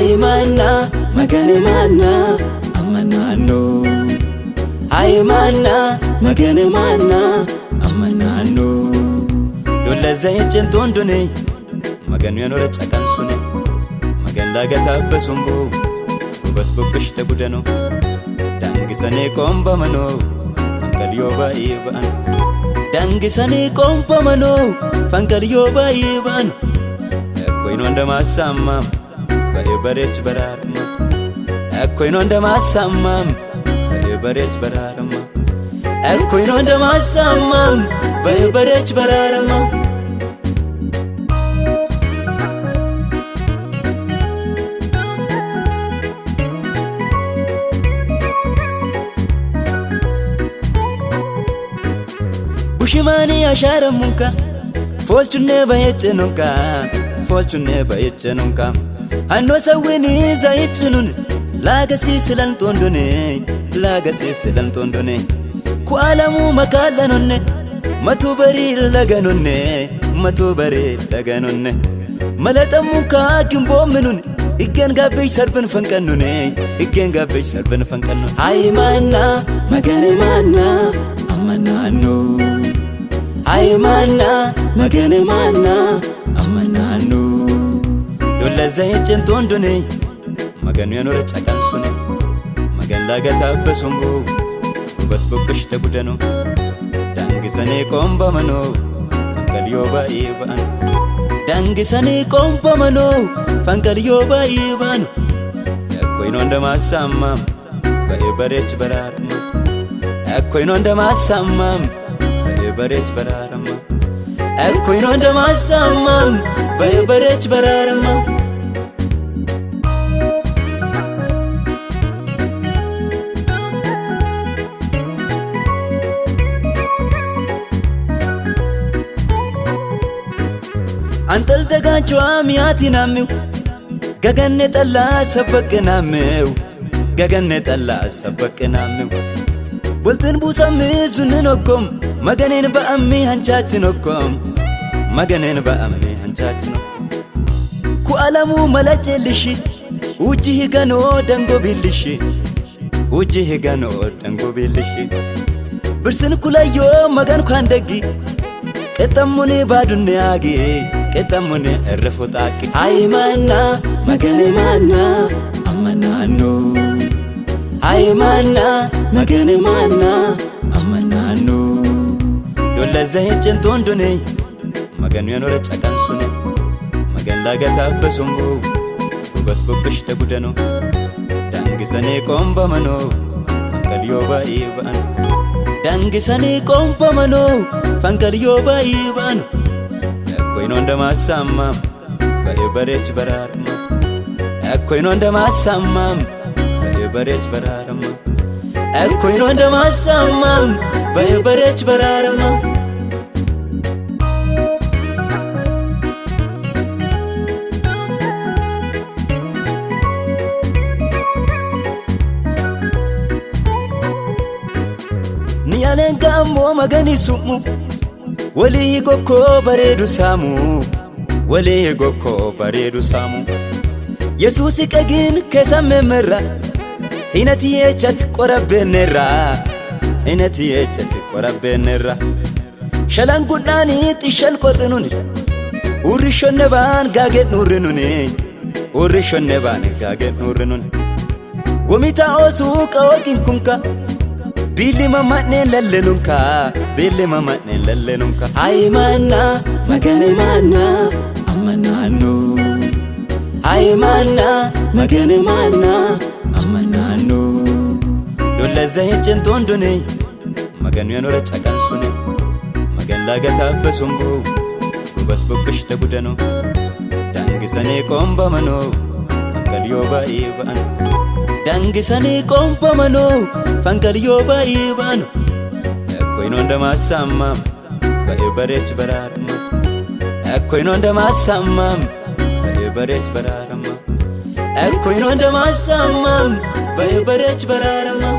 Hai mana magane mana amanano. Hai mana magane mana amanano. Dolla zaychen tondone maganu yanore chakansune magan lagata besumbu basbukish tagudano dangisane komba mano fankaliyo baiban dangisane komba mano fankaliyo baiban koino ndamasamam barech bararma koino ndamasamam barech bararma koino ndamasamam barech bararma. Bushimani ashara munka folchune bayechenonka folchune bayechenonka anno sawini zaichinun lagasi silan tondone ku alamu makalanonne matubari laganonne malatamuka kimbomenun igen gabe sarben fankanune Hai mana magane mana amanano. Hai mana magane mana amanano. Dolla zaychen tondone maganu yanore chakansune magan lagata besumbu basbukish tagudano dangisane komba mano fankaliyo baiban dangisane komba mano fankaliyo baiban koino ndamasamam barech bararma koino ndamasamam barech bararma koino ndamasamam barech bararma. Antal dagancho amiyati namiu gaganne talla sabak namiu bultin busami zunnokom maganen ba ammi hanchachinokom ku alamu malachelishi ujihi gano dango bilishi birsin kulayo magan kwandagi ketamune badunne agi ketamune erfotaki. Hai mana magane mana amanano. Hai mana magane mana amanano. Dolla zaychen tondone maganu yanore chakansune magan lagata besumbu basbukish tagudano dangisane komba mano fankaliyo baiban dangisane komba mano fankaliyo baiban koino ndamasamam barech bararma koino ndamasamam barech bararma koino ndamasamam barech bararma. Ni alenga mo magani sumu wali goko baredu samu Yesusi kagin kesamemera hinati echat qorabenera shalangunani tishan qornun urishonne ban gagen nurrenun womita osu qawakin kunka Bili mamatne lallenunka. Hai mana magane mana amanano. Hai mana magane mana amanano. Dolla zaychen tondone maganu yanore chakansune magan lagata besumbu basbukish tagudano dangisane komba mano fankaliyo baiban dangisane komba mano fankaliyo baiban koino ndamasamam barech bararma koino ndamasamam barech bararma koino ndamasamam barech bararma.